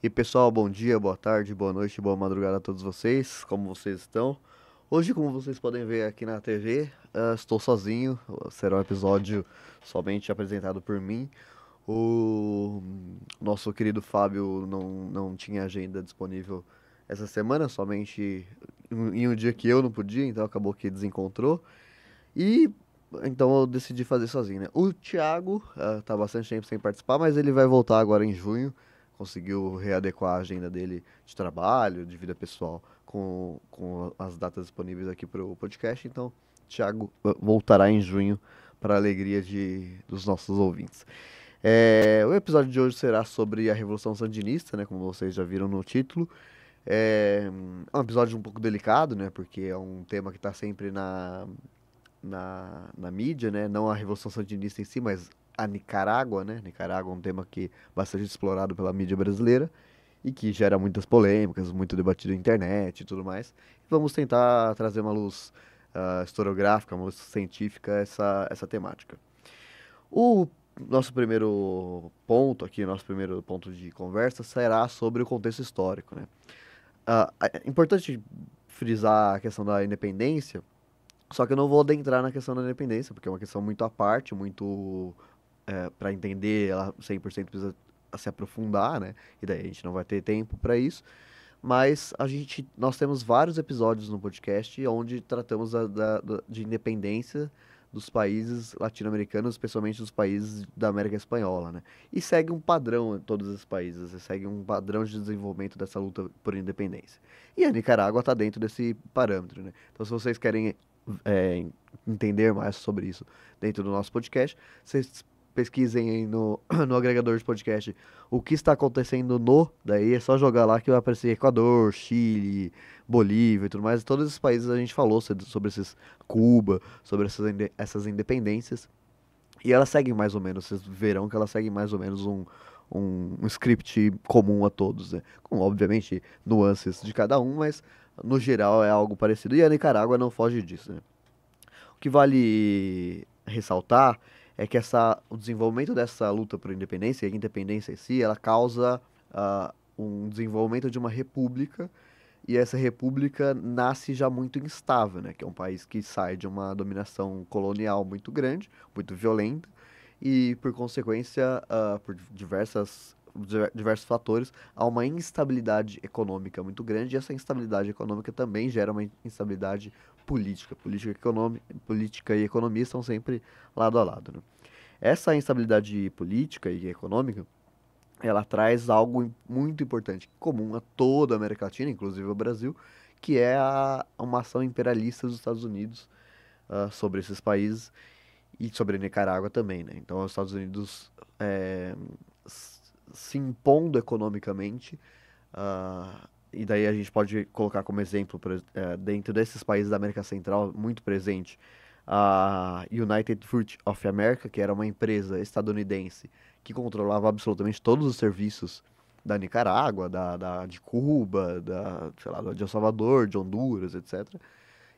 E pessoal, bom dia, boa tarde, boa noite, boa madrugada a todos vocês. Como vocês estão? Hoje, como vocês podem ver aqui na TV, estou sozinho. Será um episódio somente apresentado por mim. O nosso querido Fábio não tinha agenda disponível essa semana, somente em um dia que eu não podia, então acabou que desencontrou. E então eu decidi fazer sozinho, né? O Thiago tá bastante tempo sem participar, mas ele vai voltar agora em junho. Conseguiu readequar a agenda dele de trabalho, de vida pessoal, com as datas disponíveis aqui para o podcast. Então, Thiago voltará em junho para a alegria dos nossos ouvintes. O episódio de hoje será sobre a Revolução Sandinista, né? Como vocês já viram no título. É um episódio um pouco delicado, né? Porque é um tema que está sempre na mídia, né? Não a Revolução Sandinista em si, mas a Nicarágua, né? Nicarágua é um tema que é bastante explorado pela mídia brasileira e que gera muitas polêmicas, muito debatido na internet e tudo mais. Vamos tentar trazer uma luz historiográfica, uma luz científica a essa temática. O nosso primeiro ponto aqui, nosso primeiro ponto de conversa será sobre o contexto histórico, né? É importante frisar a questão da independência, só que eu não vou adentrar na questão da independência, porque é uma questão muito à parte, muito para entender ela 100% precisa se aprofundar, né? E daí a gente não vai ter tempo para isso. Mas nós temos vários episódios no podcast onde tratamos de independência dos países latino-americanos, especialmente dos países da América Espanhola, né? E segue um padrão em todos os países, e segue um padrão de desenvolvimento dessa luta por independência. E a Nicarágua está dentro desse parâmetro, né? Então, se vocês querem é, entender mais sobre isso dentro do nosso podcast, vocês pesquisem aí no agregador de podcast o que está acontecendo daí é só jogar lá que vai aparecer Equador, Chile, Bolívia e tudo mais. Todos esses países a gente falou sobre esses Cuba, sobre essas independências. E elas seguem mais ou menos, vocês verão que elas seguem mais ou menos um script comum a todos, né? Com, obviamente, nuances de cada um, mas no geral é algo parecido. E a Nicarágua não foge disso, né? O que vale ressaltar é que o desenvolvimento dessa luta por independência, e a independência em si, ela causa um desenvolvimento de uma república, e essa república nasce já muito instável, né? Que é um país que sai de uma dominação colonial muito grande, muito violenta, e por consequência, por diversos fatores, há uma instabilidade econômica muito grande, e essa instabilidade econômica também gera uma instabilidade política. Política e economia estão sempre lado a lado, né? Essa instabilidade política e econômica, ela traz algo muito importante, comum a toda a América Latina, inclusive ao Brasil, que é uma ação imperialista dos Estados Unidos sobre esses países e sobre a Nicarágua também, né? Então, os Estados Unidos é, se impondo economicamente, e daí a gente pode colocar como exemplo, dentro desses países da América Central, muito presente, a United Fruit of America, que era uma empresa estadunidense que controlava absolutamente todos os serviços da Nicarágua, de Cuba, sei lá, de El Salvador, de Honduras, etc.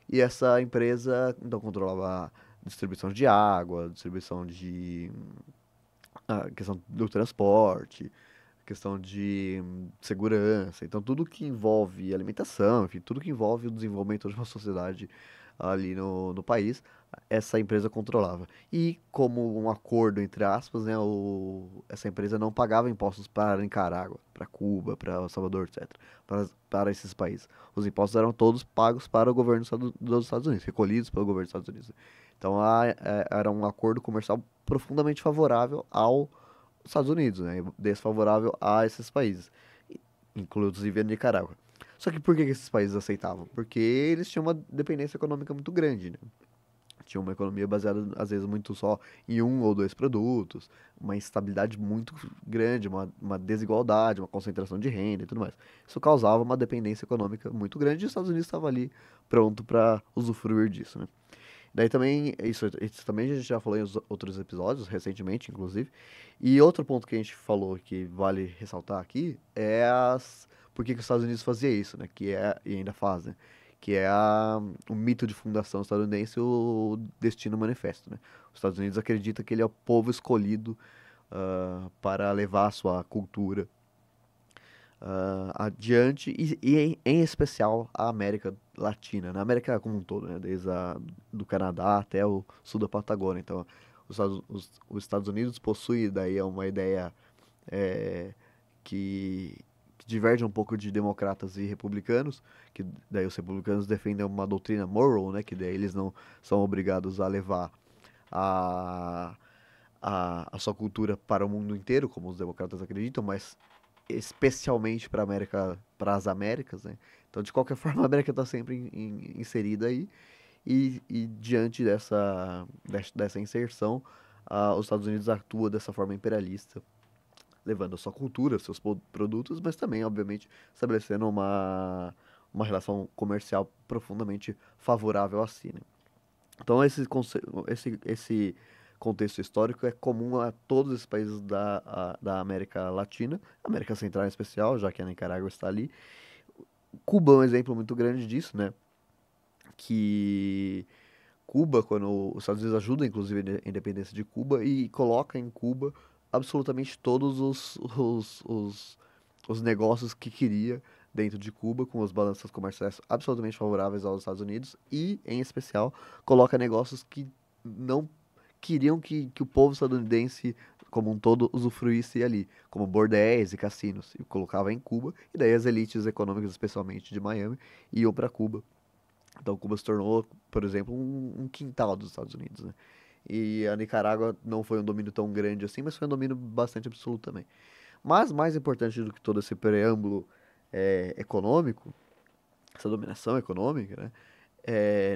E essa empresa, então, controlava a distribuição de água, distribuição a questão do transporte, questão de segurança. Então, tudo que envolve alimentação, enfim, tudo que envolve o desenvolvimento de uma sociedade ali no país, essa empresa controlava. E como um acordo, entre aspas, né, essa empresa não pagava impostos para Nicarágua, para Cuba, para El Salvador, etc., para esses países. Os impostos eram todos pagos para o governo dos Estados Unidos, recolhidos pelo governo dos Estados Unidos. Então, era um acordo comercial profundamente favorável ao Estados Unidos, né? Desfavorável a esses países, inclusive a Nicarágua. Só que por que esses países aceitavam? Porque eles tinham uma dependência econômica muito grande, né? Tinha uma economia baseada, às vezes, muito só em um ou dois produtos, uma instabilidade muito grande, uma desigualdade, uma concentração de renda e tudo mais. Isso causava uma dependência econômica muito grande e os Estados Unidos estava ali pronto para usufruir disso, né? Daí também, isso também a gente já falou em outros episódios, recentemente, inclusive. E outro ponto que a gente falou que vale ressaltar aqui é por que que os Estados Unidos fazia isso, né? E ainda fazem, que é o mito de fundação estadunidense, o Destino Manifesto, né? Os Estados Unidos acreditam que ele é o povo escolhido para levar a sua cultura adiante em especial a América Latina, na América como um todo, né? Desde do Canadá até o sul da Patagônia. Então, os Estados Unidos possui daí uma ideia é, que diverge um pouco de democratas e republicanos, que daí os republicanos defendem uma doutrina moral, né? Que daí eles não são obrigados a levar a, a sua cultura para o mundo inteiro, como os democratas acreditam, mas especialmente para América, para as Américas, né? Então, de qualquer forma, a América está sempre inserida aí e diante dessa inserção, os Estados Unidos atua dessa forma imperialista, levando a sua cultura, seus produtos, mas também, obviamente, estabelecendo uma relação comercial profundamente favorável à si, né? Então, esse contexto histórico é comum a todos os países da América Latina, América Central em especial, já que a Nicarágua está ali. Cuba é um exemplo muito grande disso, né? Que Cuba, quando os Estados Unidos ajudam, inclusive, a independência de Cuba e coloca em Cuba absolutamente todos os negócios que queria dentro de Cuba, com as balanças comerciais absolutamente favoráveis aos Estados Unidos e, em especial, coloca negócios que não queriam que o povo estadunidense como um todo usufruísse ali, como bordéis e cassinos, e colocava em Cuba, e daí as elites econômicas, especialmente de Miami, iam para Cuba. Então Cuba se tornou, por exemplo, um quintal dos Estados Unidos, né? E a Nicarágua não foi um domínio tão grande assim, mas foi um domínio bastante absoluto também. Mas mais importante do que todo esse preâmbulo econômico, essa dominação econômica, né?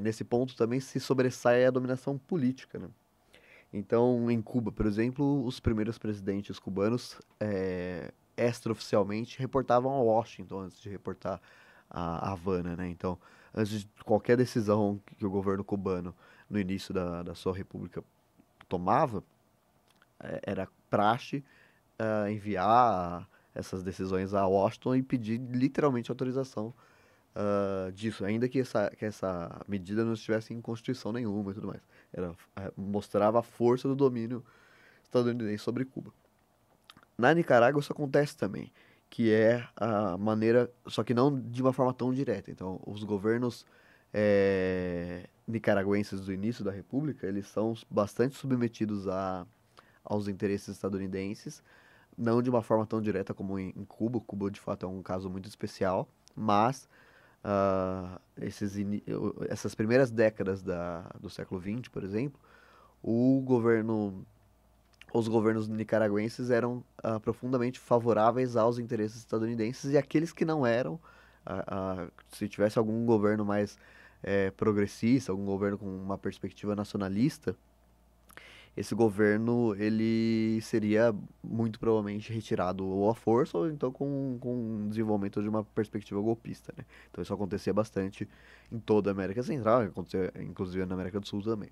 Nesse ponto também se sobressai a dominação política, né? Então, em Cuba, por exemplo, os primeiros presidentes cubanos, extraoficialmente, reportavam a Washington antes de reportar a Havana, né? Então, antes de qualquer decisão que o governo cubano, no início da sua república, tomava, era praxe enviar essas decisões a Washington e pedir literalmente autorização disso, ainda que essa medida não estivesse em Constituição nenhuma e tudo mais. Mostrava a força do domínio estadunidense sobre Cuba. Na Nicarágua isso acontece também, que é a maneira, só que não de uma forma tão direta. Então, os governos nicaragüenses do início da República, eles são bastante submetidos aos interesses estadunidenses, não de uma forma tão direta como em Cuba. Cuba, de fato, é um caso muito especial, mas essas primeiras décadas do século XX, por exemplo, o governo, os governos nicaragüenses eram profundamente favoráveis aos interesses estadunidenses e aqueles que não eram, se tivesse algum governo mais progressista, algum governo com uma perspectiva nacionalista, esse governo ele seria muito provavelmente retirado ou à força ou então com o desenvolvimento de uma perspectiva golpista, né? Então isso acontecia bastante em toda a América Central, acontecia inclusive na América do Sul também.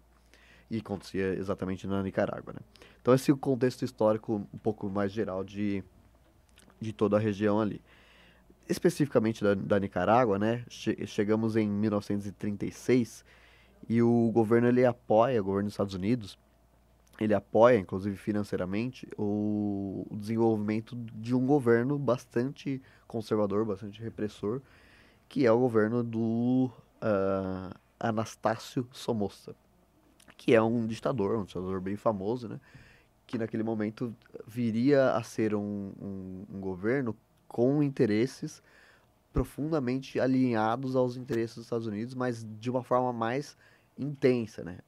E acontecia exatamente na Nicarágua, né? Então esse é o contexto histórico um pouco mais geral de toda a região ali. Especificamente da Nicarágua, né? Chegamos em 1936 e o governo ele apoia, o governo dos Estados Unidos, ele apoia, inclusive financeiramente, o desenvolvimento de um governo bastante conservador, bastante repressor, que é o governo do Anastácio Somoza, que é um ditador bem famoso, né? Que naquele momento viria a ser um governo com interesses profundamente alinhados aos interesses dos Estados Unidos, mas de uma forma mais intensa, né?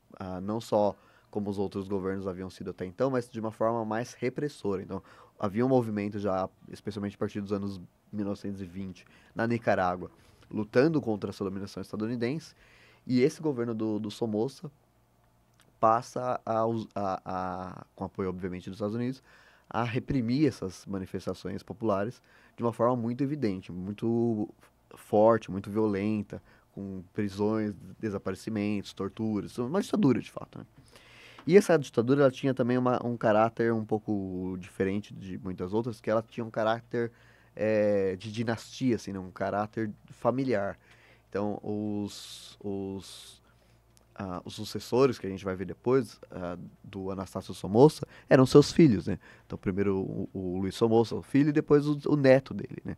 Não só como os outros governos haviam sido até então, mas de uma forma mais repressora. Então, havia um movimento já, especialmente a partir dos anos 1920, na Nicarágua, lutando contra essa dominação estadunidense, e esse governo do Somoza passa com apoio, obviamente, dos Estados Unidos, a reprimir essas manifestações populares de uma forma muito evidente, muito forte, muito violenta, com prisões, desaparecimentos, torturas, uma ditadura de fato, né? E essa ditadura ela tinha também um caráter um pouco diferente de muitas outras, que ela tinha um caráter de dinastia, assim, né? Um caráter familiar. Então, os sucessores que a gente vai ver depois do Anastácio Somoza eram seus filhos, né? Então primeiro o Luiz Somoza, o filho, e depois o neto dele, né?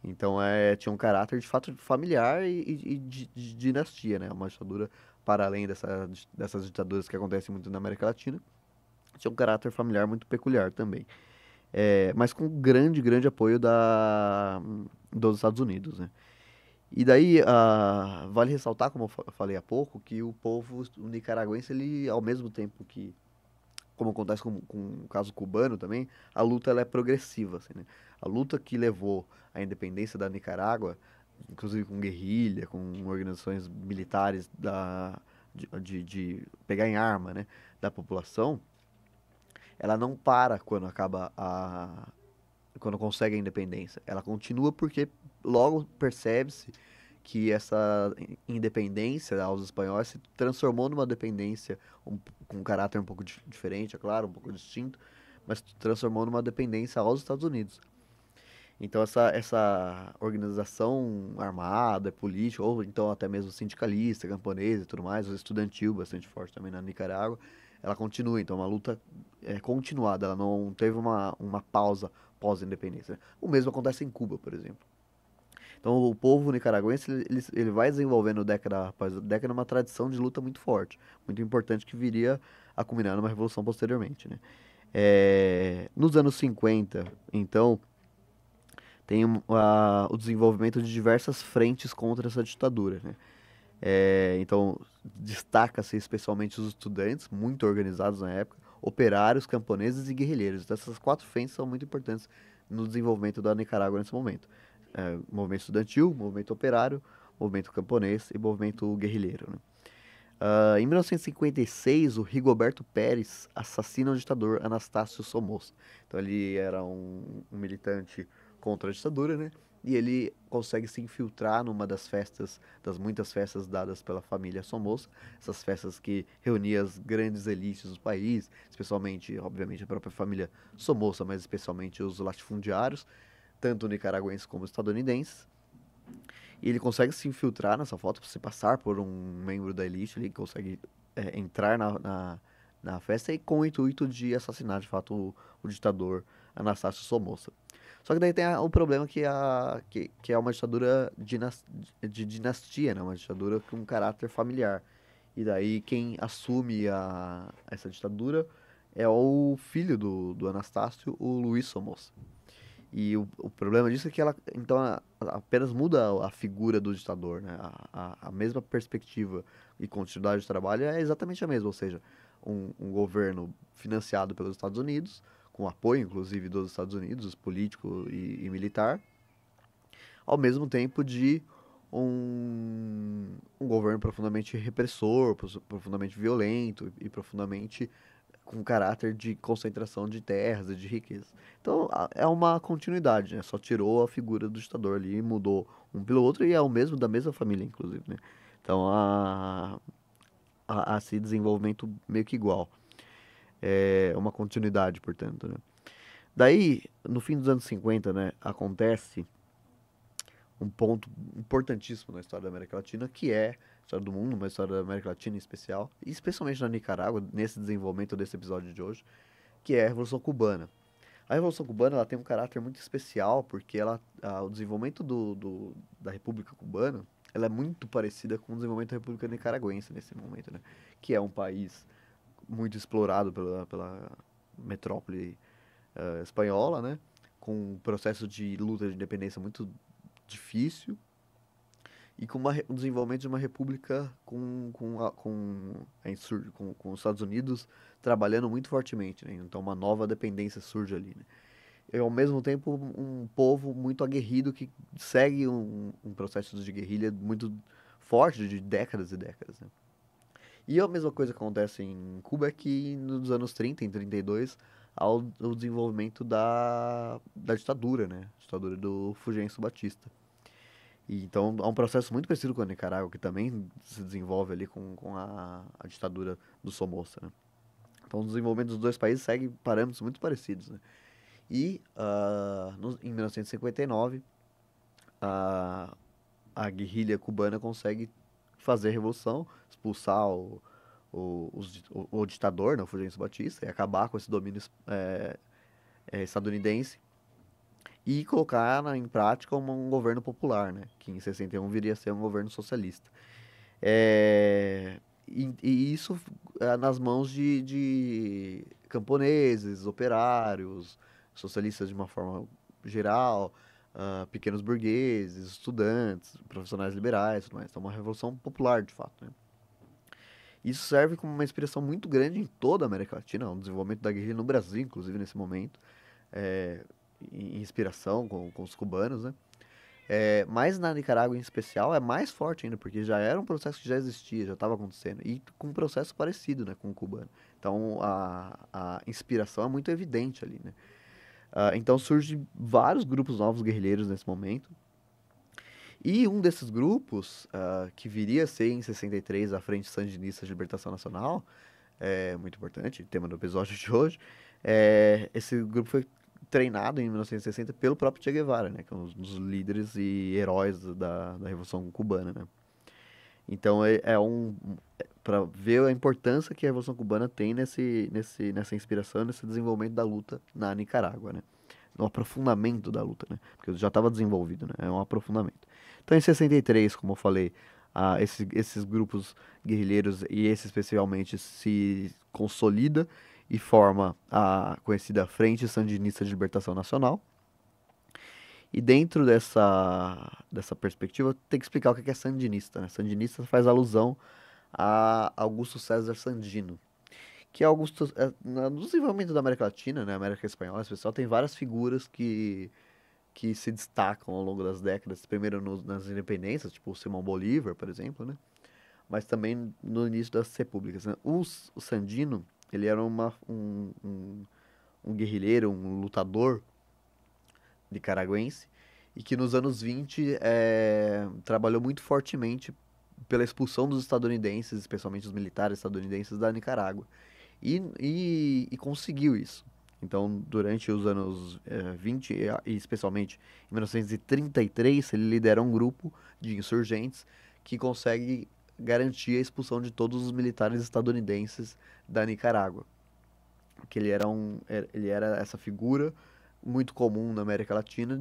Então tinha um caráter de fato familiar e de dinastia, né? Uma ditadura para além dessas ditaduras que acontecem muito na América Latina, tinha um caráter familiar muito peculiar também. Mas com grande apoio dos Estados Unidos, né? E daí, vale ressaltar, como eu falei há pouco, que o povo nicaragüense, ele, ao mesmo tempo que, como acontece com o caso cubano também, a luta ela é progressiva, assim, né? A luta que levou à independência da Nicarágua, inclusive com guerrilha, com organizações militares de pegar em arma, né, da população, ela não para quando consegue a independência. Ela continua porque logo percebe-se que essa independência aos espanhóis se transformou numa dependência com um caráter um pouco diferente, é claro, um pouco distinto, mas transformou numa dependência aos Estados Unidos. Então essa organização armada, política, ou então até mesmo sindicalista, camponesa e tudo mais, o estudantil bastante forte também na Nicarágua, ela continua. Então é uma luta continuada, ela não teve uma pausa pós-independência. O mesmo acontece em Cuba, por exemplo. Então o povo nicaragüense ele vai desenvolvendo década após década uma tradição de luta muito forte, muito importante que viria a culminar numa revolução posteriormente, né? Nos anos 50, então, tem o desenvolvimento de diversas frentes contra essa ditadura, né? Então, destaca-se especialmente os estudantes, muito organizados na época, operários, camponeses e guerrilheiros. Então, essas quatro frentes são muito importantes no desenvolvimento da Nicarágua nesse momento. Movimento estudantil, movimento operário, movimento camponês e movimento guerrilheiro, né? Em 1956, o Rigoberto Pérez assassina o ditador Anastácio Somoza. Então ele era um militante contra a ditadura, né? E ele consegue se infiltrar numa das festas, das muitas festas dadas pela família Somoza, essas festas que reuniam as grandes elites do país, especialmente, obviamente, a própria família Somoza, mas especialmente os latifundiários, tanto nicaragüenses como estadunidenses. E ele consegue se infiltrar nessa foto, se passar por um membro da elite, ele consegue entrar na festa e com o intuito de assassinar, de fato, o ditador Anastácio Somoza. Só que daí tem o problema que é uma ditadura de dinastia, né? Uma ditadura com um caráter familiar. E daí quem assume essa ditadura é o filho do Anastácio, o Luiz Somoza. E o problema disso é que ela, então, apenas muda a figura do ditador, né? A mesma perspectiva e continuidade de trabalho é exatamente a mesma, ou seja, um governo financiado pelos Estados Unidos, com apoio, inclusive, dos Estados Unidos, político e militar, ao mesmo tempo de um governo profundamente repressor, profundamente violento e profundamente com caráter de concentração de terras e de riqueza. Então é uma continuidade, né? Só tirou a figura do ditador ali, mudou um pelo outro e é o mesmo da mesma família, inclusive, né? Então há esse desenvolvimento meio que igual. É uma continuidade, portanto, né? Daí, no fim dos anos 50, né, acontece um ponto importantíssimo na história da América Latina, que é a história do mundo, mas a história da América Latina em especial, e especialmente na Nicarágua, nesse desenvolvimento desse episódio de hoje, que é a Revolução Cubana. A Revolução Cubana ela tem um caráter muito especial porque o desenvolvimento da República Cubana ela é muito parecida com o desenvolvimento da República Nicaragüense nesse momento, né? Que é um país muito explorado pela metrópole espanhola, né? Com um processo de luta de independência muito difícil e com um desenvolvimento de uma república com os Estados Unidos trabalhando muito fortemente, né? Então uma nova dependência surge ali, né? E ao mesmo tempo um povo muito aguerrido que segue um processo de guerrilha muito forte de décadas e décadas, né? E a mesma coisa que acontece em Cuba é que nos anos 30, em 32, há o desenvolvimento da ditadura, né? Ditadura do Fulgêncio Batista. E, então, há um processo muito parecido com a Nicarágua, que também se desenvolve ali com a ditadura do Somoza, né? Então, o desenvolvimento dos dois países segue parâmetros muito parecidos, né? E, em 1959, a, a guerrilha cubana consegue fazer a revolução, expulsar o ditador, né, o Fulgêncio Batista, e acabar com esse domínio estadunidense e colocar em prática um governo popular, né, que em 61 viria a ser um governo socialista. E isso nas mãos de camponeses, operários, socialistas de uma forma geral, pequenos burgueses, estudantes, profissionais liberais, tudo mais. Então, uma revolução popular, de fato, né? Isso serve como uma inspiração muito grande em toda a América Latina, o desenvolvimento da guerrilha no Brasil, inclusive, nesse momento, é, em inspiração com os cubanos, né? Mas na Nicarágua em especial é mais forte ainda, porque já era um processo que já existia, já estava acontecendo, e com um processo parecido, né, com o cubano. Então a inspiração é muito evidente ali, né? Então surgem vários grupos novos guerrilheiros nesse momento, e um desses grupos, que viria a ser em 63 a Frente Sandinista de Libertação Nacional, é muito importante, tema do episódio de hoje, esse grupo foi treinado em 1960 pelo próprio Che Guevara, né, que é um dos líderes e heróis da Revolução Cubana, né. Então para ver a importância que a Revolução Cubana tem nessa inspiração, nesse desenvolvimento da luta na Nicarágua, né, no aprofundamento da luta, né, porque já estava desenvolvido, né, é um aprofundamento. Então em 63, como eu falei, esses grupos guerrilheiros e esse especialmente se consolida e forma a conhecida Frente Sandinista de Libertação Nacional. E dentro dessa perspectiva, tem que explicar o que é sandinista, né? Sandinista faz alusão a Augusto César Sandino, que é no desenvolvimento da América Latina, né, América Espanhola, especial, tem várias figuras que se destacam ao longo das décadas, primeiro nas independências, tipo o Simão Bolívar, por exemplo, né? Mas também no início das repúblicas, né? O Sandino, ele era um guerrilheiro, um lutador nicaragüense, e que nos anos 20 trabalhou muito fortemente pela expulsão dos estadunidenses, especialmente os militares estadunidenses da Nicarágua. E conseguiu isso. Então, durante os anos 20, e especialmente em 1933, ele lidera um grupo de insurgentes que consegue garantir a expulsão de todos os militares estadunidenses da Nicarágua. Que ele era essa figura muito comum na América Latina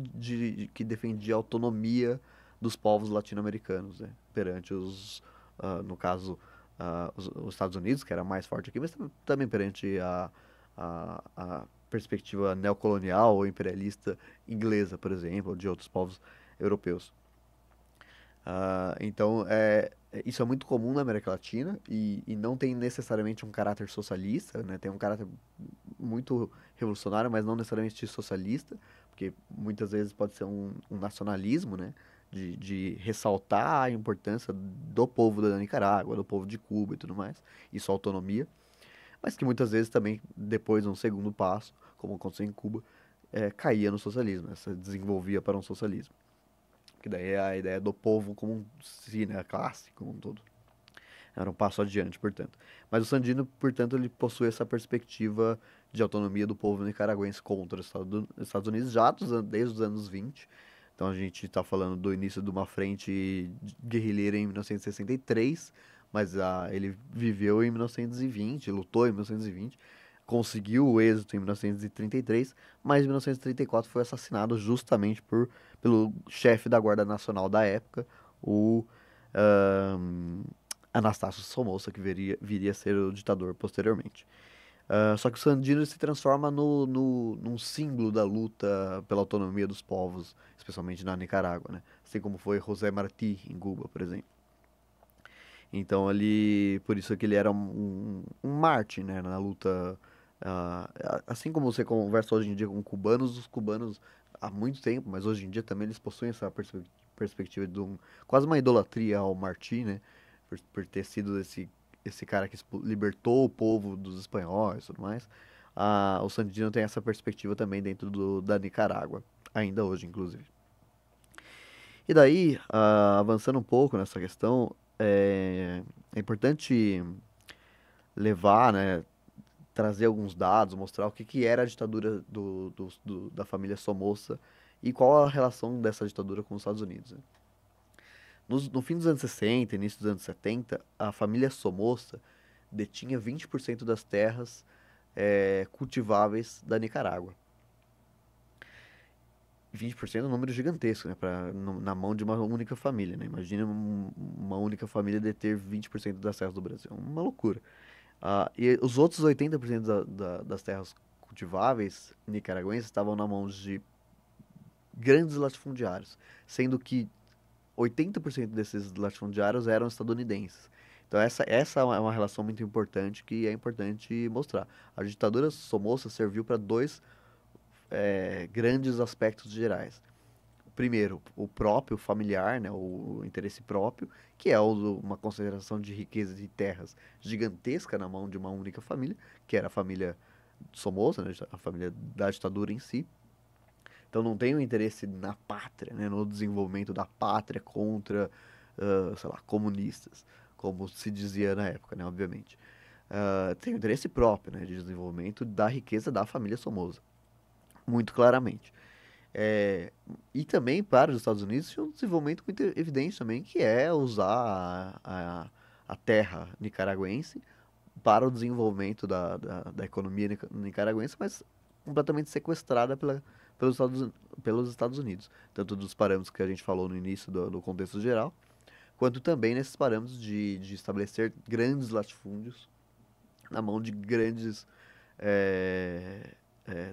que defendia a autonomia dos povos latino-americanos, né, perante no caso, os Estados Unidos, que era mais forte aqui, mas também perante a perspectiva neocolonial ou imperialista inglesa, por exemplo, ou de outros povos europeus. Então, isso é muito comum na América Latina e não tem necessariamente um caráter socialista, né? Tem um caráter muito revolucionário, mas não necessariamente socialista, porque muitas vezes pode ser um nacionalismo, né? De ressaltar a importância do povo da Nicarágua, do povo de Cuba e tudo mais, e sua autonomia, mas que muitas vezes também, depois, um segundo passo, como aconteceu em Cuba, caía no socialismo, né? Se desenvolvia para um socialismo. Que daí é a ideia do povo como si, né? A classe como um todo. Era um passo adiante, portanto. Mas o Sandino, portanto, ele possui essa perspectiva de autonomia do povo nicaragüense contra os Estados Unidos já desde os anos 20. Então a gente está falando do início de uma frente guerrilheira em 1963, mas ele viveu em 1920, lutou em 1920, conseguiu o êxito em 1933, mas em 1934 foi assassinado justamente pelo chefe da Guarda Nacional da época, o ahn, Anastácio Somoza, que viria a ser o ditador posteriormente. Só que o Sandino se transforma num símbolo da luta pela autonomia dos povos, especialmente na Nicarágua, né? Assim como foi José Martí em Cuba, por exemplo. Então por isso que ele era um mártir, né, na luta. Assim como você conversa hoje em dia com cubanos, os cubanos há muito tempo, mas hoje em dia também eles possuem essa perspectiva de quase uma idolatria ao Martí, né, por ter sido esse cara que libertou o povo dos espanhóis e tudo mais. O Sandino tem essa perspectiva também dentro da Nicarágua, ainda hoje, inclusive. E daí, avançando um pouco nessa questão, é importante levar, né, trazer alguns dados, mostrar o que era a ditadura da família Somoza e qual a relação dessa ditadura com os Estados Unidos, né? No fim dos anos 60, início dos anos 70, a família Somoza detinha 20% das terras cultiváveis da Nicarágua. 20% é um número gigantesco, né, na mão de uma única família, né? Imagina uma única família deter 20% das terras do Brasil. É uma loucura. E os outros 80% das terras cultiváveis nicaragüenses estavam na mão de grandes latifundiários, sendo que 80% desses latifundiários eram estadunidenses. Então essa é uma relação muito importante que é importante mostrar. A ditadura Somoza serviu para dois grandes aspectos gerais. Primeiro, o próprio familiar, né, o interesse próprio, que é uma concentração de riquezas e terras gigantesca na mão de uma única família, que era a família Somoza, né, a família da ditadura em si. Então não tem o interesse na pátria, né, no desenvolvimento da pátria contra, sei lá, comunistas, como se dizia na época, né, obviamente. Tem o interesse próprio, né, de desenvolvimento da riqueza da família Somoza, muito claramente. É, e também para os Estados Unidos tinha um desenvolvimento muito evidente também, que é usar a terra nicaragüense para o desenvolvimento da economia nicaragüense, mas completamente sequestrada pelos Estados Unidos. Tanto dos parâmetros que a gente falou no início do contexto geral, quanto também nesses parâmetros de estabelecer grandes latifúndios na mão de grandes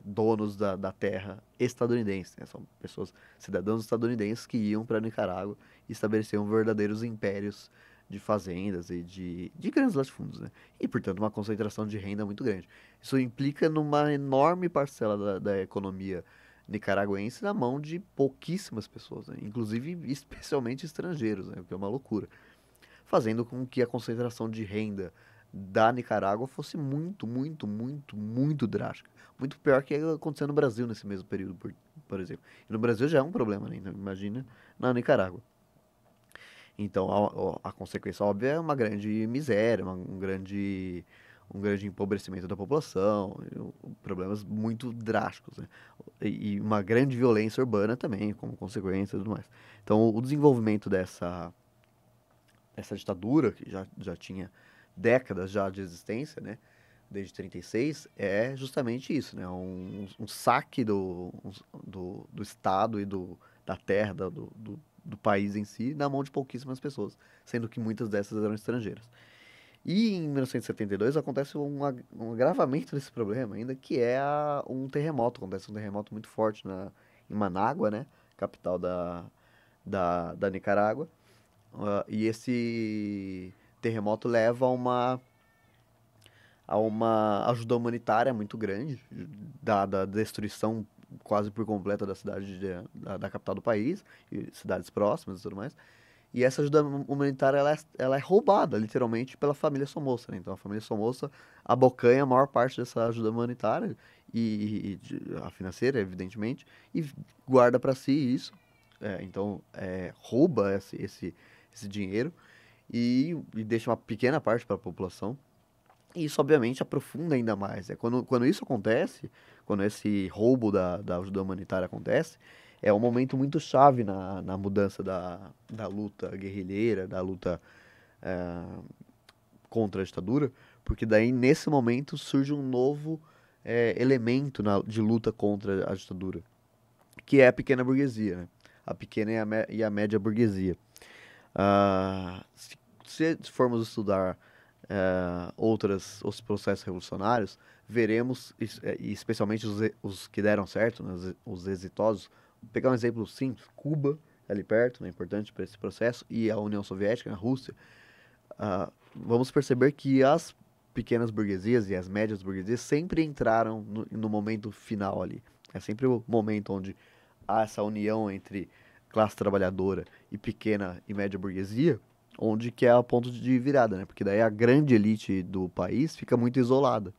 donos da terra estadunidenses, né? São pessoas, cidadãos estadunidenses que iam para Nicarágua e estabeleciam verdadeiros impérios de fazendas e de grandes latifúndios, né? E, portanto, uma concentração de renda muito grande. Isso implica numa enorme parcela da economia nicaragüense na mão de pouquíssimas pessoas, né? Inclusive, especialmente estrangeiros, né? O que é uma loucura, fazendo com que a concentração de renda da Nicarágua fosse muito, muito, muito, muito drástica. Muito pior que aconteceu no Brasil nesse mesmo período, por exemplo. E no Brasil já é um problema, né? Então, imagina na Nicarágua. Então, a consequência óbvia é uma grande miséria, um grande empobrecimento da população, problemas muito drásticos, né? E uma grande violência urbana também, como consequência e tudo mais. Então, o desenvolvimento essa ditadura, que já tinha décadas já de existência, né? Desde 36, é justamente isso, né? Um saque do Estado e da terra, do país em si, na mão de pouquíssimas pessoas, sendo que muitas dessas eram estrangeiras. E em 1972 acontece um agravamento desse problema ainda, que é um terremoto. Acontece um terremoto muito forte em Manágua, né? Capital da Nicarágua. E esse terremoto leva a uma ajuda humanitária muito grande, dada a destruição quase por completa da cidade da capital do país, e cidades próximas e tudo mais. E essa ajuda humanitária ela é roubada, literalmente, pela família Somoza, né? Então a família Somoza abocanha a maior parte dessa ajuda humanitária a financeira, evidentemente, e guarda para si isso. Então rouba esse dinheiro e deixa uma pequena parte para a população. E isso, obviamente, aprofunda ainda mais. Quando isso acontece, quando esse roubo da ajuda humanitária acontece, é um momento muito chave na mudança da luta guerrilheira, da luta contra a ditadura, porque daí, nesse momento, surge um novo elemento de luta contra a ditadura, que é a pequena burguesia, né? A pequena e a média burguesia. Se formos estudar outros processos revolucionários, veremos, e especialmente os que deram certo, né, os exitosos. Vou pegar um exemplo simples: Cuba, ali perto, né, importante para esse processo, e a União Soviética, a Rússia. Vamos perceber que as pequenas burguesias e as médias burguesias sempre entraram no momento final ali. É sempre o momento onde há essa união entre classe trabalhadora e pequena e média burguesia, onde que é o ponto de virada, né? Porque daí a grande elite do país fica muito isolada.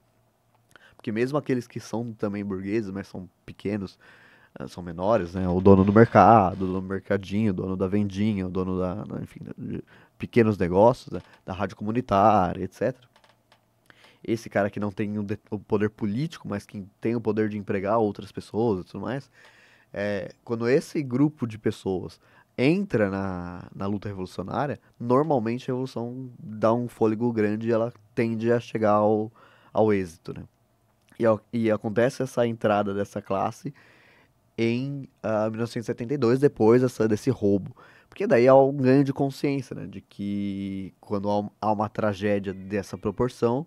Porque mesmo aqueles que são também burgueses, mas são pequenos, são menores, né? O dono do mercado, o dono do mercadinho, o dono da vendinha, o dono enfim, de pequenos negócios, né? Da rádio comunitária, etc. Esse cara que não tem o poder político, mas que tem o poder de empregar outras pessoas e tudo mais, Quando esse grupo de pessoas entra na luta revolucionária, normalmente a revolução dá um fôlego grande e ela tende a chegar ao êxito, né? E acontece essa entrada dessa classe em 1972, depois desse roubo. Porque daí há um ganho de consciência, né? De que quando há uma tragédia dessa proporção,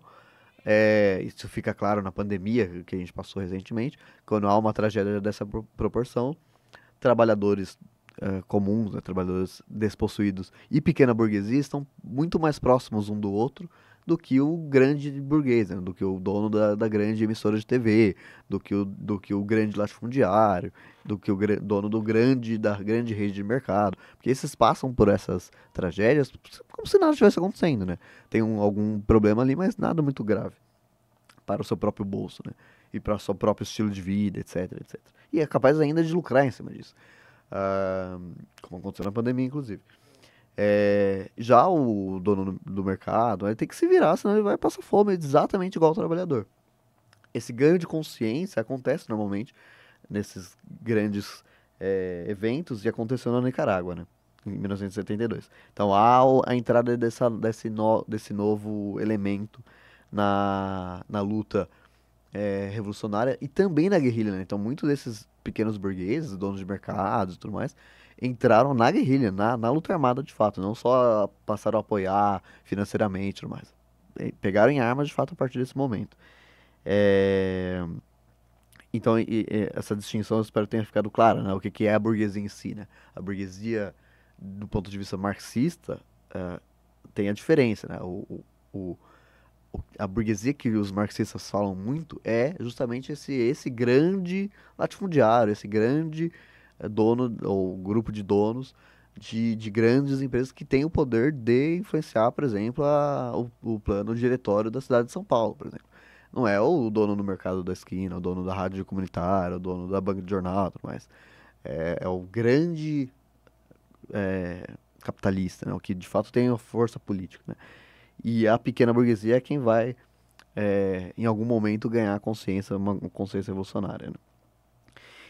isso fica claro na pandemia que a gente passou recentemente, quando há uma tragédia dessa proporção, trabalhadores comuns, né, trabalhadores despossuídos e pequena burguesia estão muito mais próximos um do outro do que o grande burguês, né, do que o dono da grande emissora de TV, do que o grande latifundiário, do que o dono da grande rede de mercado. Porque esses passam por essas tragédias como se nada estivesse acontecendo, né? Tem algum problema ali, mas nada muito grave para o seu próprio bolso, né? E para o seu próprio estilo de vida, etc, etc. E é capaz ainda de lucrar em cima disso. Ah, como aconteceu na pandemia, inclusive. Já o dono do mercado, ele tem que se virar, senão ele vai passar fome, exatamente igual o trabalhador. Esse ganho de consciência acontece normalmente nesses grandes eventos e aconteceu na Nicarágua, né? Em 1972. Então há a entrada desse novo elemento na luta revolucionária e também na guerrilha, né? Então, muitos desses pequenos burgueses, donos de mercados e tudo mais, entraram na guerrilha, na luta armada de fato, não só passaram a apoiar financeiramente e tudo mais. Pegaram em armas de fato a partir desse momento. É, Então, essa distinção eu espero tenha ficado clara, né? O que é a burguesia em si, né? A burguesia, do ponto de vista marxista, tem a diferença, né? O, a burguesia que os marxistas falam muito é justamente esse grande latifundiário, esse grande dono ou grupo de donos de grandes empresas que têm o poder de influenciar, por exemplo, o plano diretório da cidade de São Paulo, por exemplo. Não é o dono do mercado da esquina, o dono da rádio comunitária, o dono da banca de jornal, tudo mais. É o grande capitalista, né? O que de fato tem a força política, né? E a pequena burguesia é quem vai em algum momento ganhar consciência, uma consciência revolucionária, né?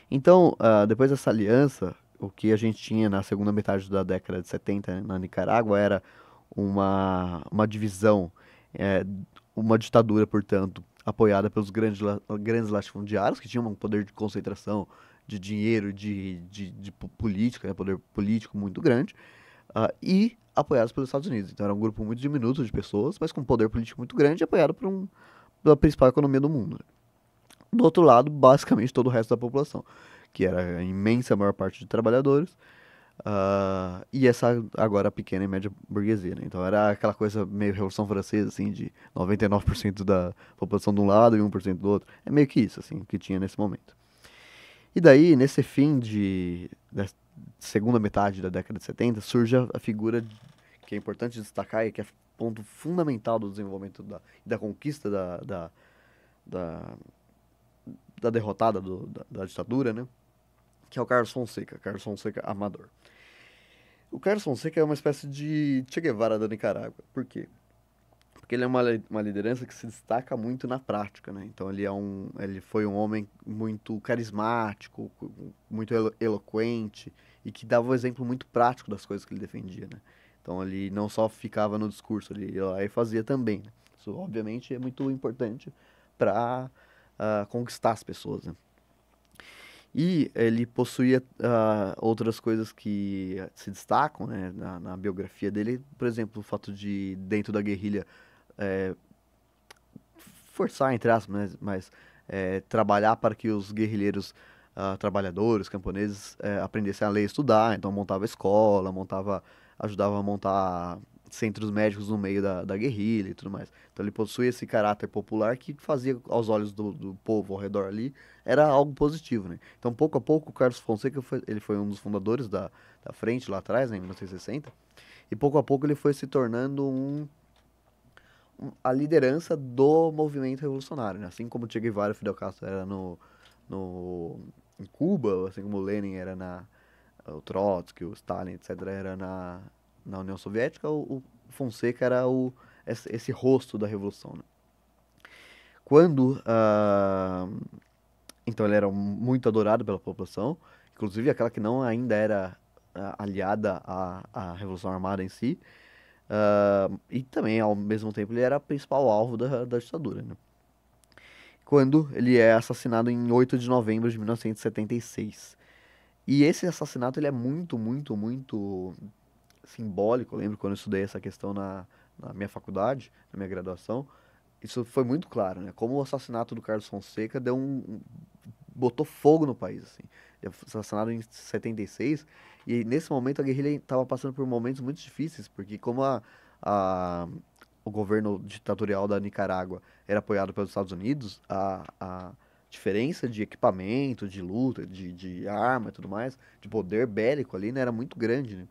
Então, depois dessa aliança, o que a gente tinha na segunda metade da década de 70, né, na Nicarágua era uma divisão, eh, uma ditadura, portanto, apoiada pelos grandes latifundiários, que tinham um poder de concentração de dinheiro, de política, né, poder político muito grande, e apoiados pelos Estados Unidos. Então era um grupo muito diminuto de pessoas, mas com poder político muito grande, apoiado pela principal economia do mundo, né? Do outro lado, basicamente todo o resto da população, que era a imensa maior parte de trabalhadores, e essa agora pequena e média burguesia, né? Então era aquela coisa meio Revolução Francesa, assim, de 99% da população de um lado e 1% do outro. É meio que isso, assim, que tinha nesse momento. E daí, nesse fim da segunda metade da década de 70, surge a figura que é importante destacar e que é ponto fundamental do desenvolvimento da conquista da, da derrotada da ditadura, né? Que é o Carlos Fonseca Amador. O Carlos Fonseca é uma espécie de Che Guevara da Nicarágua. Por quê? Porque ele é uma liderança que se destaca muito na prática, né? Então ele foi um homem muito carismático, muito eloquente e que dava um exemplo muito prático das coisas que ele defendia, né? Então ele não só ficava no discurso, ele ia lá e fazia também, né? Isso obviamente é muito importante para conquistar as pessoas, né? E ele possuía outras coisas que se destacam, né, na biografia dele. Por exemplo, o fato de, dentro da guerrilha, eh, forçar, entre aspas, mas trabalhar para que os guerrilheiros trabalhadores, camponeses, aprendessem a ler e estudar. Então montava escola, ajudava a montar centros médicos no meio da guerrilha e tudo mais. Então ele possui esse caráter popular que fazia, aos olhos do povo ao redor ali, era algo positivo, né? Então, pouco a pouco, o Carlos Fonseca ele foi um dos fundadores da frente lá atrás, né, em 1960, e pouco a pouco ele foi se tornando a liderança do movimento revolucionário, né? Assim como Che Guevara e Fidel Castro era no, em Cuba, assim como o Lenin era o Trotsky, o Stalin, etc., era na União Soviética, o Fonseca era esse rosto da revolução, né? Quando, então ele era muito adorado pela população, inclusive aquela que não ainda era aliada à Revolução Armada em si, e também, ao mesmo tempo, ele era o principal alvo da ditadura, né? Quando ele é assassinado em 8 de novembro de 1976. E esse assassinato ele é muito, muito, muito simbólico. Eu lembro quando eu estudei essa questão na minha faculdade, na minha graduação, isso foi muito claro, né? Como o assassinato do Carlos Fonseca botou fogo no país, assim. Ele foi assassinado em 76, e nesse momento a guerrilha estava passando por momentos muito difíceis, porque como a- o governo ditatorial da Nicarágua era apoiado pelos Estados Unidos, a diferença de equipamento, de luta, de arma e tudo mais, de poder bélico ali, né, era muito grande, né?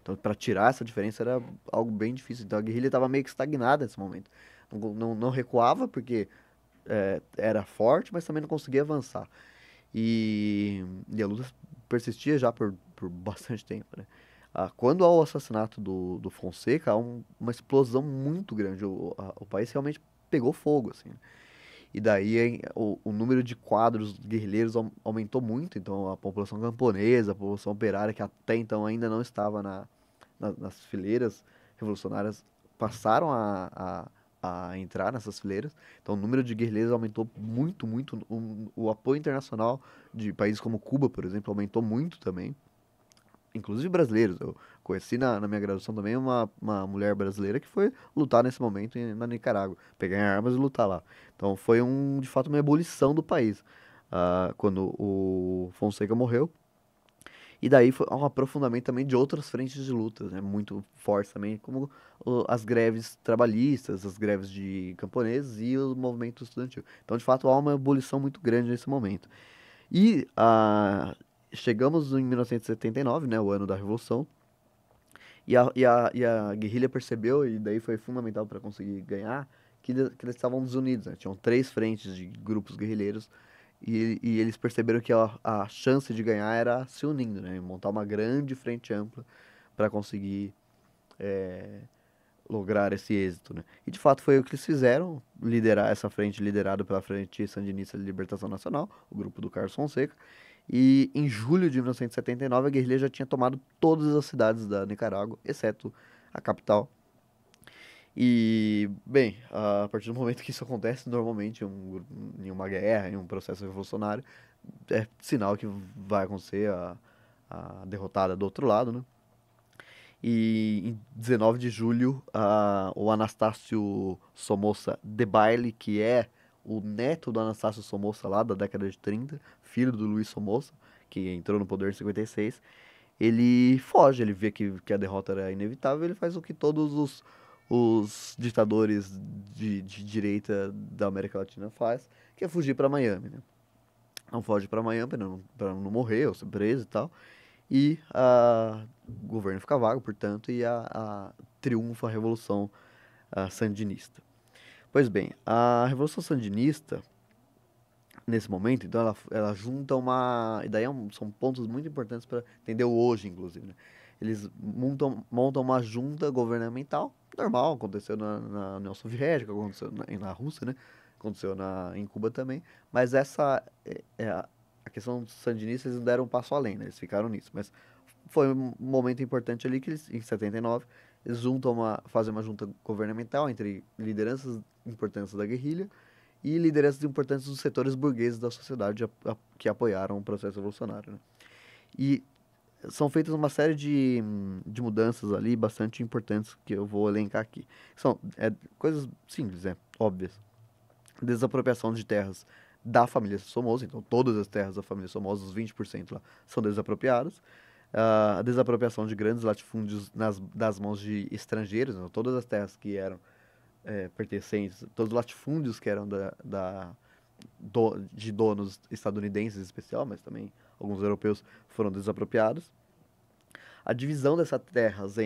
Então, para tirar essa diferença era algo bem difícil. Então, a guerrilha estava meio que estagnada nesse momento. Não recuava, porque era forte, mas também não conseguia avançar. E a luta persistia já por bastante tempo, né? Quando há o assassinato do Fonseca, há uma explosão muito grande. O país realmente pegou fogo, assim. E daí hein, o número de quadros guerrilheiros aumentou muito. Então a população camponesa, a população operária, que até então ainda não estava nas fileiras revolucionárias, passaram a entrar nessas fileiras. Então o número de guerrilheiros aumentou muito, muito. O apoio internacional de países como Cuba, por exemplo, aumentou muito também. Inclusive brasileiros. Eu conheci na minha graduação também uma mulher brasileira que foi lutar nesse momento na Nicarágua, pegar armas e lutar lá. Então foi de fato uma ebulição do país. Quando o Fonseca morreu, e daí foi um aprofundamento também de outras frentes de lutas, né, muito fortes também, como as greves trabalhistas, as greves de camponeses e o movimento estudantil. Então, de fato, há uma ebulição muito grande nesse momento. E chegamos em 1979, né, o ano da Revolução, e a guerrilha percebeu, e daí foi fundamental para conseguir ganhar, que eles estavam desunidos, né? Tinham três frentes de grupos guerrilheiros, e eles perceberam que a chance de ganhar era se unindo, né? Montar uma grande frente ampla para conseguir lograr esse êxito, né? E de fato foi o que eles fizeram, liderar essa frente liderada pela Frente Sandinista de Libertação Nacional, o grupo do Carlos Fonseca. E em julho de 1979 a guerrilha já tinha tomado todas as cidades da Nicarágua, exceto a capital. E, bem, a partir do momento que isso acontece, normalmente em uma guerra, em um processo revolucionário, é sinal que vai acontecer a derrotada do outro lado, né? E em 19 de julho, o Anastácio Somoza Debayle, que é o neto do Anastácio Somoza lá da década de 30, filho do Luiz Somoza, que entrou no poder em 56, ele foge, ele vê que a derrota era inevitável, ele faz o que todos os ditadores de direita da América Latina faz, que é fugir para Miami, né? Não foge para Miami para não morrer ou ser preso e tal. E o governo fica vago, portanto, e triunfa a Revolução Sandinista. Pois bem, a Revolução Sandinista, nesse momento, então, ela junta uma. E daí são pontos muito importantes para entender o hoje, inclusive, né? Eles montam uma junta governamental, normal, aconteceu na União Soviética, aconteceu na Rússia, né? Aconteceu em Cuba também, mas essa a questão dos sandinistas eles não deram um passo além, né? Eles ficaram nisso, mas foi um momento importante ali que eles, em 79, eles fazem uma junta governamental entre lideranças importantes da guerrilha e lideranças importantes dos setores burgueses da sociedade que apoiaram o processo revolucionário, né? E são feitas uma série de mudanças ali bastante importantes que eu vou elencar aqui. São coisas simples, óbvias. Desapropriação de terras da família Somoza, então todas as terras da família Somoza, os 20% lá, são desapropriadas. A desapropriação de grandes latifúndios das mãos de estrangeiros, né? Todas as terras que eram pertencentes, todos os latifúndios que eram de donos estadunidenses em especial, mas também alguns europeus foram desapropriados. A divisão dessas terras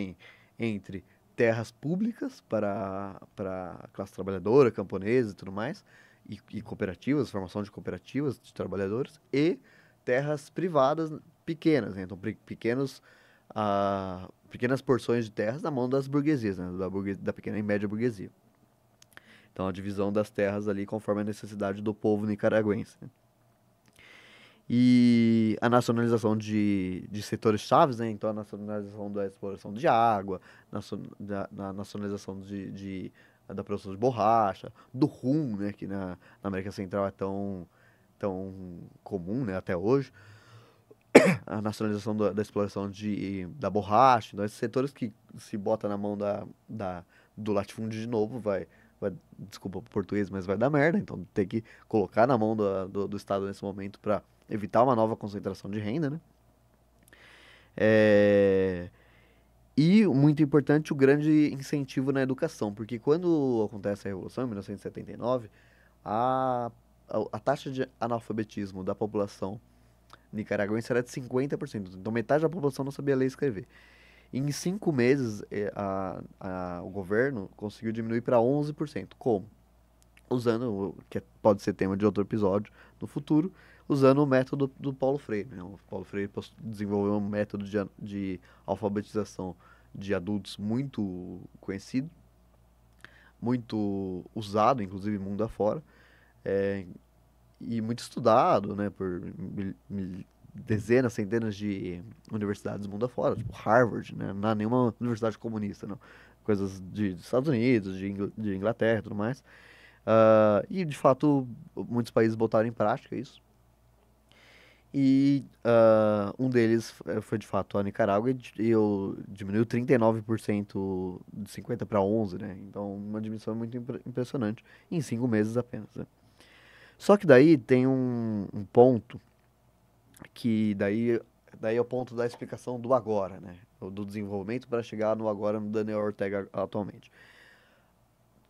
entre terras públicas para a classe trabalhadora, camponesa e tudo mais, e cooperativas, formação de cooperativas de trabalhadores, e terras privadas pequenas, né? Então pequenas porções de terras na mão das burguesias, né? Da pequena e média burguesia. Então a divisão das terras ali conforme a necessidade do povo nicaragüense, né? e a nacionalização de setores chaves, né? Então a nacionalização da exploração de água, da nacionalização da produção de borracha, do rum, né? Que na América Central é tão comum, né? Até hoje. A nacionalização da exploração da borracha. Então esses setores que se bota na mão do latifúndio de novo, desculpa o português, mas vai dar merda. Então tem que colocar na mão do Estado nesse momento para evitar uma nova concentração de renda, né? É, E, muito importante, o grande incentivo na educação, porque quando acontece a Revolução, em 1979, a, a taxa de analfabetismo da população nicaragüense era de 50%. Então, metade da população não sabia ler e escrever. E em 5 meses, o governo conseguiu diminuir para 11%. Como? Usando, pode ser tema de outro episódio no futuro, usando o método do Paulo Freire, né? O Paulo Freire desenvolveu um método de alfabetização de adultos muito conhecido, muito usado, inclusive mundo afora, é, e muito estudado, né, por dezenas, centenas de universidades do mundo afora, tipo Harvard, né? Não é nenhuma universidade comunista, não. Coisas dos Estados Unidos, de Inglaterra e tudo mais. E de fato, muitos países botaram em prática isso. E um deles foi de fato a Nicarágua e diminuiu 39% de 50 para 11, né? Então, uma diminuição muito impressionante em 5 meses apenas, né? Só que daí tem um ponto que daí é o ponto da explicação do agora, né? Do desenvolvimento para chegar no agora no Daniel Ortega atualmente.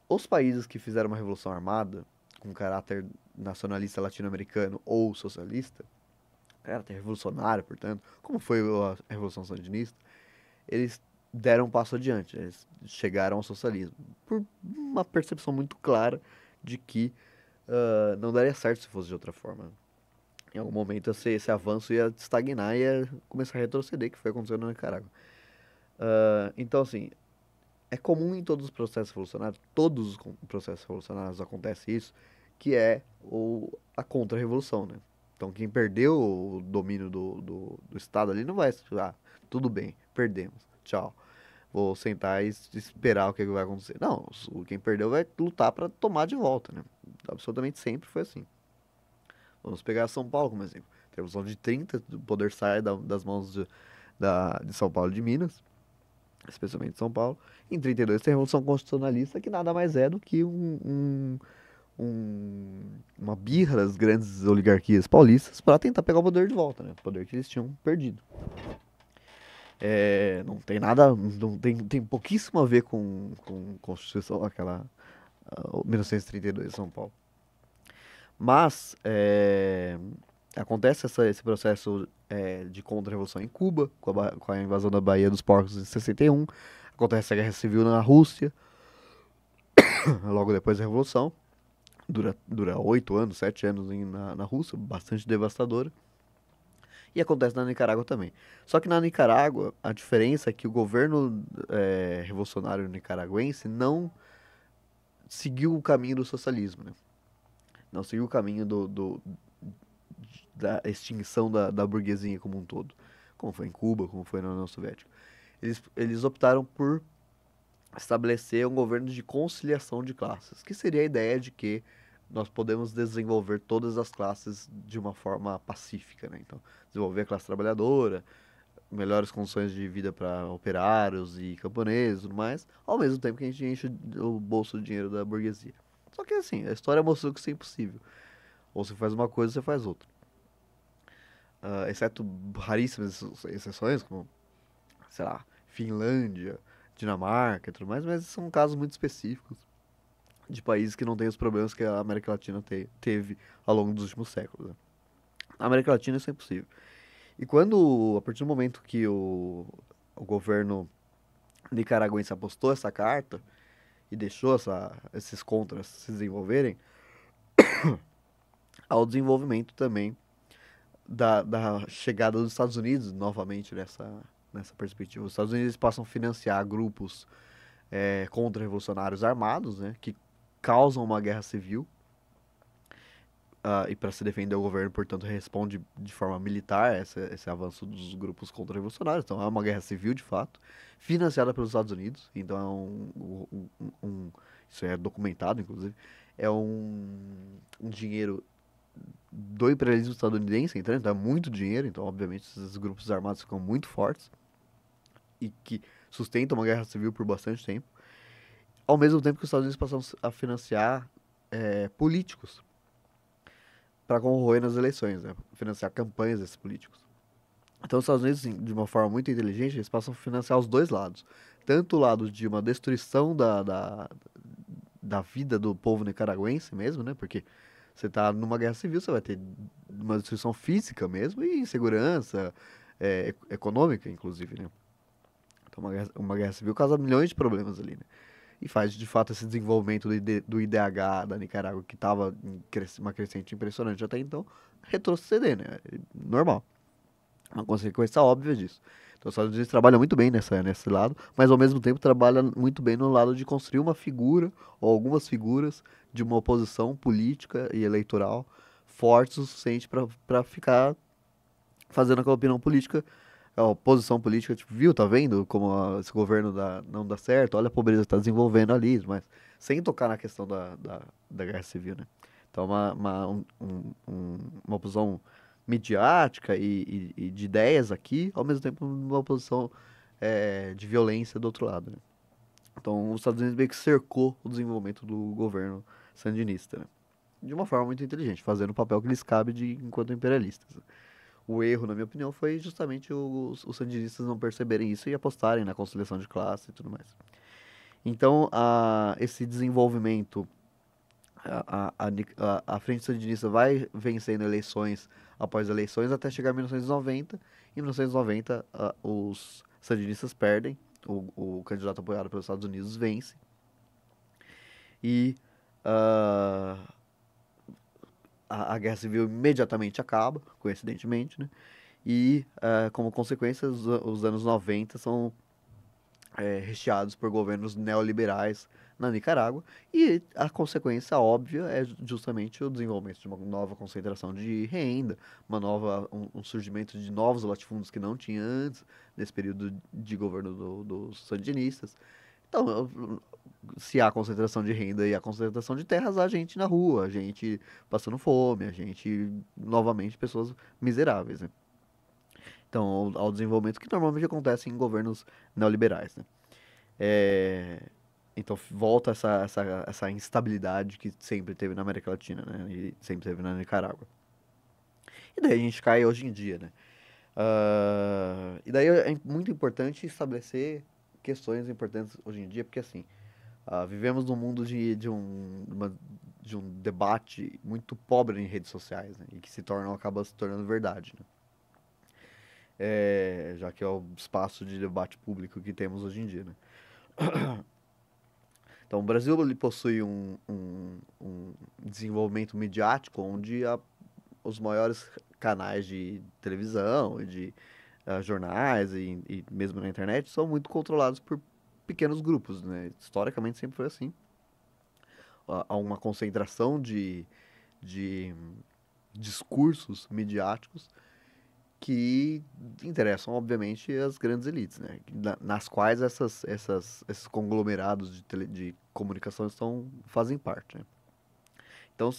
Os países que fizeram uma revolução armada com caráter nacionalista latino-americano ou socialista, caráter revolucionário, portanto, como foi a Revolução Sandinista, eles deram um passo adiante, eles chegaram ao socialismo, por uma percepção muito clara de que não daria certo se fosse de outra forma. Em algum momento esse avanço ia estagnar e ia começar a retroceder, que foi acontecendo na Nicarágua. Então, assim, é comum em todos os processos revolucionários, todos os processos revolucionários acontece isso, que é a contra-revolução, né? Então, quem perdeu o domínio do Estado ali não vai, tudo bem, perdemos, tchau. Vou sentar e esperar o que vai acontecer. Não, quem perdeu vai lutar para tomar de volta, né? Absolutamente sempre foi assim. Vamos pegar São Paulo como exemplo. A Revolução de 30, o poder sai das mãos de São Paulo e de Minas, especialmente São Paulo. Em 32 tem a Revolução Constitucionalista, que nada mais é do que uma birra das grandes oligarquias paulistas para tentar pegar o poder de volta, né? O poder que eles tinham perdido. Não tem nada, não tem pouquíssimo a ver com Constituição, 1932 de São Paulo. Mas acontece esse processo de contra-revolução em Cuba, com a invasão da Baía dos Porcos em 61. Acontece a Guerra Civil na Rússia, logo depois da Revolução. Dura 8 anos, 7 anos na Rússia, bastante devastadora. E acontece na Nicarágua também. Só que na Nicarágua, a diferença é que o governo revolucionário nicaragüense não seguiu o caminho do socialismo, né? Não seguiu o caminho da extinção da burguesia como um todo, como foi em Cuba, como foi na União Soviética. Eles optaram por estabelecer um governo de conciliação de classes, que seria a ideia de que nós podemos desenvolver todas as classes de uma forma pacífica, né? Então, desenvolver a classe trabalhadora, melhores condições de vida para operários e camponeses e tudo mais, ao mesmo tempo que a gente enche o bolso de dinheiro da burguesia. Só que assim, a história mostrou que isso é impossível. Ou você faz uma coisa ou você faz outra. Exceto raríssimas exceções, como, sei lá, Finlândia, Dinamarca e tudo mais, mas são casos muito específicos de países que não têm os problemas que a América Latina teve ao longo dos últimos séculos, né? Na América Latina isso é impossível. E a partir do momento que o governo nicaragüense apostou essa carta e deixou esses contras se desenvolverem, ao desenvolvimento também da chegada dos Estados Unidos novamente nessa perspectiva. Os Estados Unidos passam a financiar grupos contra-revolucionários armados, né, que causam uma guerra civil e para se defender o governo, portanto, responde de forma militar esse avanço dos grupos contra-revolucionários. Então, é uma guerra civil, de fato, financiada pelos Estados Unidos. Então, é isso é documentado, inclusive. É um dinheiro do imperialismo estadunidense, então é muito dinheiro. Então, obviamente, esses grupos armados ficam muito fortes e que sustentam uma guerra civil por bastante tempo. Ao mesmo tempo que os Estados Unidos passam a financiar políticos para concorrer nas eleições, né? Financiar campanhas desses políticos. Então, os Estados Unidos, de uma forma muito inteligente, eles passam a financiar os dois lados. Tanto o lado de uma destruição da vida do povo nicaragüense mesmo, né? Porque você tá numa guerra civil, você vai ter uma destruição física mesmo e insegurança, econômica, inclusive, né? Então, uma guerra civil causa milhões de problemas ali, né? E faz, de fato, esse desenvolvimento do IDH da Nicarágua, que estava em uma crescente impressionante até então, retroceder, né? Normal. Uma consequência óbvia disso. Então, os Estados Unidos trabalham muito bem nesse lado, mas ao mesmo tempo trabalha muito bem no lado de construir uma figura, ou algumas figuras, de uma oposição política e eleitoral forte o suficiente para ficar fazendo aquela opinião política, a oposição política, tipo, viu, tá vendo como esse governo não dá certo, olha a pobreza que tá desenvolvendo ali, mas sem tocar na questão da guerra civil, né? Então, uma oposição midiática e de ideias aqui, ao mesmo tempo uma oposição de violência do outro lado, né? Então, os Estados Unidos meio que cercou o desenvolvimento do governo sandinista, né? De uma forma muito inteligente, fazendo o papel que lhes cabe enquanto imperialistas. O erro, na minha opinião, foi justamente os sandinistas não perceberem isso e apostarem na conciliação de classe e tudo mais. Então, esse desenvolvimento, a Frente Sandinista vai vencendo eleições após eleições até chegar em 1990. Em 1990, os sandinistas perdem, o candidato apoiado pelos Estados Unidos vence. E ah, a Guerra Civil imediatamente acaba, coincidentemente, né? E, como consequência, os anos 90 são recheados por governos neoliberais na Nicarágua. E a consequência óbvia é justamente o desenvolvimento de uma nova concentração de renda, um surgimento de novos latifúndios que não tinha antes, nesse período de governo dos sandinistas. Então, se há concentração de renda e há concentração de terras, há gente na rua, gente passando fome, a gente, novamente, pessoas miseráveis, né? Então, ao desenvolvimento que normalmente acontece em governos neoliberais, né? É, então, volta essa instabilidade que sempre teve na América Latina, né? E sempre teve na Nicarágua. E daí a gente cai hoje em dia, né? E daí é muito importante estabelecer questões importantes hoje em dia, porque assim, vivemos num mundo de um debate muito pobre em redes sociais, né? E que acaba se tornando verdade, né? Já que é o espaço de debate público que temos hoje em dia, né? Então, o Brasil ele possui um desenvolvimento midiático onde os maiores canais de televisão e de jornais e mesmo na internet são muito controlados por pequenos grupos, né? Historicamente sempre foi assim. Há uma concentração de discursos midiáticos que interessam, obviamente, as grandes elites, né? Nas quais esses conglomerados de comunicação fazem parte, né? Então,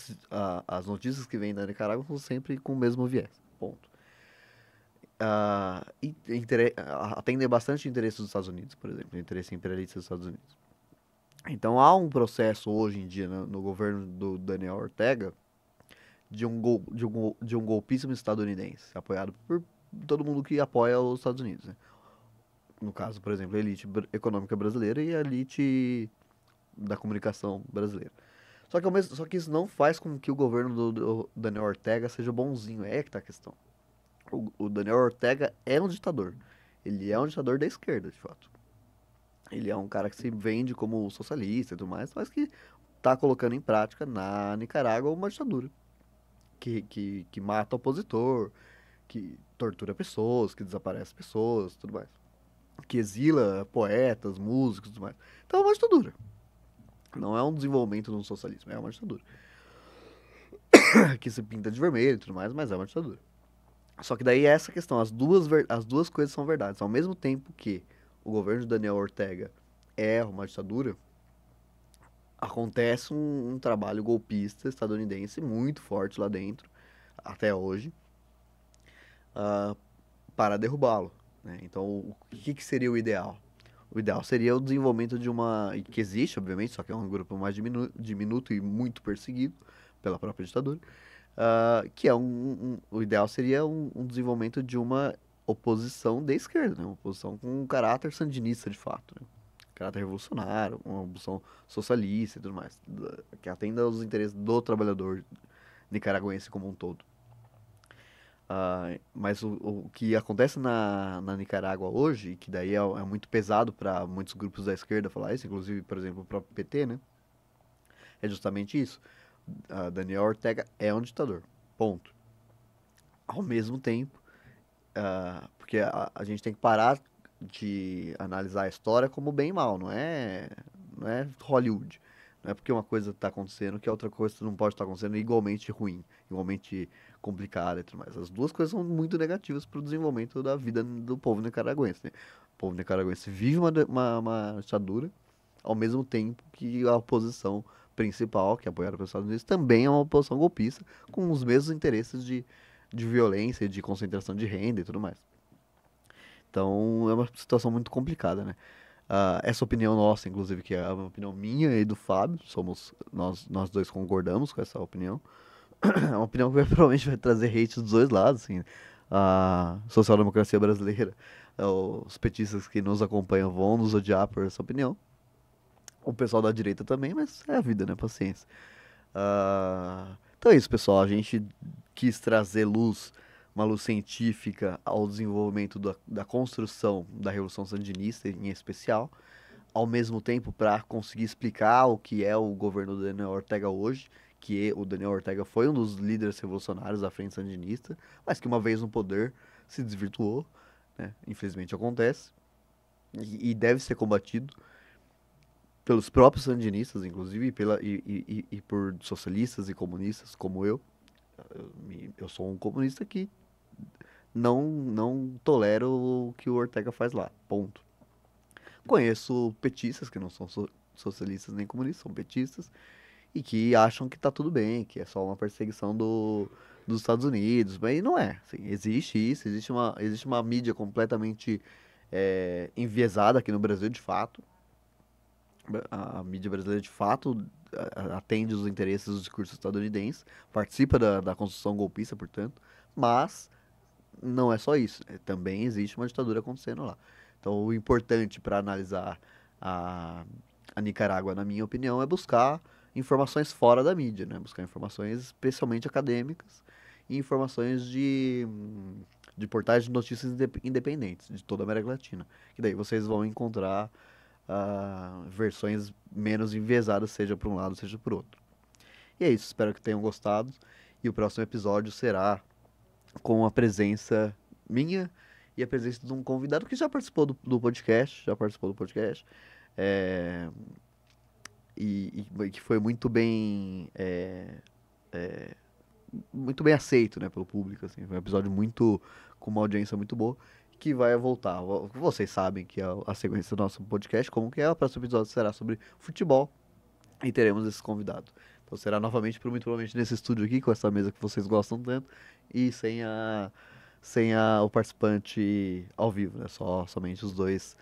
as notícias que vêm da Nicarágua são sempre com o mesmo viés, ponto. Atendem bastante interesse dos Estados Unidos, por exemplo, interesse imperialista dos Estados Unidos. Então, há um processo hoje em dia no governo do Daniel Ortega de um golpismo estadunidense, apoiado por todo mundo que apoia os Estados Unidos, né? No caso, por exemplo, a elite econômica brasileira e a elite da comunicação brasileira. Só que isso não faz com que o governo do Daniel Ortega seja bonzinho, é que tá a questão. O Daniel Ortega é um ditador. Ele é um ditador da esquerda, de fato. Ele é um cara que se vende como socialista e tudo mais, mas que tá colocando em prática na Nicarágua uma ditadura. Que mata opositor, que tortura pessoas, que desaparece pessoas, tudo mais. Que exila poetas, músicos e tudo mais. Então é uma ditadura. Não é um desenvolvimento de um socialismo, é uma ditadura. que se pinta de vermelho e tudo mais, mas é uma ditadura. Só que daí é essa questão, as duas coisas são verdades. Ao mesmo tempo que o governo de Daniel Ortega é uma ditadura, acontece um trabalho golpista estadunidense muito forte lá dentro, até hoje, ah, para derrubá-lo, né? Então, que seria o ideal? O ideal seria o desenvolvimento de uma, e que existe, obviamente, só que é um grupo mais diminuto e muito perseguido pela própria ditadura, que é o ideal seria um desenvolvimento de uma oposição de esquerda, né? Uma oposição com um caráter sandinista de fato, né? Caráter revolucionário, uma oposição socialista e tudo mais, que atenda aos interesses do trabalhador nicaragüense como um todo. Mas o que acontece na Nicarágua hoje, que daí é muito pesado para muitos grupos da esquerda falar isso, inclusive, por exemplo, o próprio PT, né? É justamente isso. Daniel Ortega é um ditador. Ponto. Ao mesmo tempo, porque a gente tem que parar de analisar a história como bem e mal, não é Hollywood. Não é porque uma coisa está acontecendo que a outra coisa não pode estar acontecendo igualmente ruim, igualmente complicada e tudo mais. As duas coisas são muito negativas para o desenvolvimento da vida do povo nicaragüense, né? O povo nicaragüense vive uma ditadura, ao mesmo tempo que a oposição principal, que é apoiada pelos Estados Unidos, também é uma oposição golpista, com os mesmos interesses de violência, de concentração de renda e tudo mais. Então é uma situação muito complicada, né? Essa opinião nossa, inclusive, que é uma opinião minha e do Fábio, nós dois concordamos com essa opinião. É uma opinião que provavelmente vai trazer hate dos dois lados, assim. A social-democracia brasileira, os petistas que nos acompanham vão nos odiar por essa opinião. O pessoal da direita também, mas é a vida, né? Paciência. Então é isso, pessoal. A gente quis trazer uma luz científica ao desenvolvimento da construção da Revolução Sandinista, em especial, ao mesmo tempo para conseguir explicar o que é o governo do Daniel Ortega hoje, que o Daniel Ortega foi um dos líderes revolucionários da Frente Sandinista, mas que uma vez no poder se desvirtuou, né? Infelizmente acontece, e deve ser combatido pelos próprios sandinistas, inclusive, e por socialistas e comunistas como eu. Eu sou um comunista que não tolero o que o Ortega faz lá. Ponto. Conheço petistas que não são socialistas nem comunistas, são petistas, e que acham que tá tudo bem, que é só uma perseguição dos Estados Unidos, mas não é. Assim, existe isso, existe uma mídia completamente enviesada aqui no Brasil, de fato. A mídia brasileira, de fato, atende os interesses dos discursos estadunidenses, participa da construção golpista, portanto, mas não é só isso, né? Também existe uma ditadura acontecendo lá. Então, o importante para analisar a, a Nicarágua, na minha opinião, é buscar informações fora da mídia, né? Buscar informações especialmente acadêmicas e informações de portais de notícias independentes de toda a América Latina. Que daí vocês vão encontrar versões menos enviesadas, seja para um lado, seja para o outro. E é isso, espero que tenham gostado. E o próximo episódio será com a presença minha e a presença de um convidado que já participou do podcast, é, e que foi muito bem aceito, né, pelo público, assim. Foi um episódio com uma audiência muito boa, que vai voltar. Vocês sabem que a sequência do nosso podcast, como que é, o próximo episódio será sobre futebol e teremos esse convidado. Então será novamente, muito provavelmente, nesse estúdio aqui, com essa mesa que vocês gostam tanto, e sem o participante ao vivo, né? Somente os dois,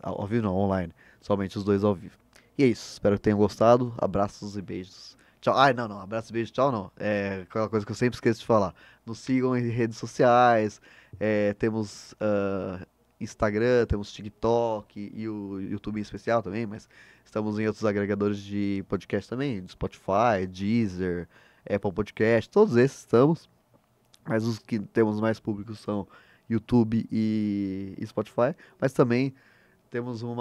ao vivo não, online, somente os dois ao vivo. E é isso, espero que tenham gostado, abraços e beijos. Tchau. Ai, não, abraço, beijo, tchau, não. É aquela coisa que eu sempre esqueço de falar. Nos sigam em redes sociais, temos Instagram, temos TikTok e o YouTube em especial também, mas estamos em outros agregadores de podcast também, Spotify, Deezer, Apple Podcast, todos esses estamos. Mas os que temos mais públicos são YouTube e Spotify. Mas também temos um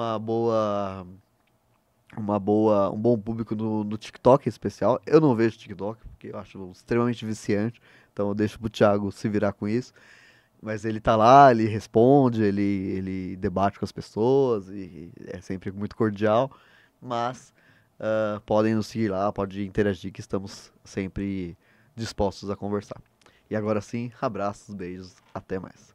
bom público no TikTok em especial. Eu não vejo TikTok, porque eu acho extremamente viciante. Então eu deixo pro Thiago se virar com isso. Mas ele tá lá, ele responde, ele debate com as pessoas e é sempre muito cordial. Mas podem nos seguir lá, pode interagir que estamos sempre dispostos a conversar. E agora sim, abraços, beijos, até mais.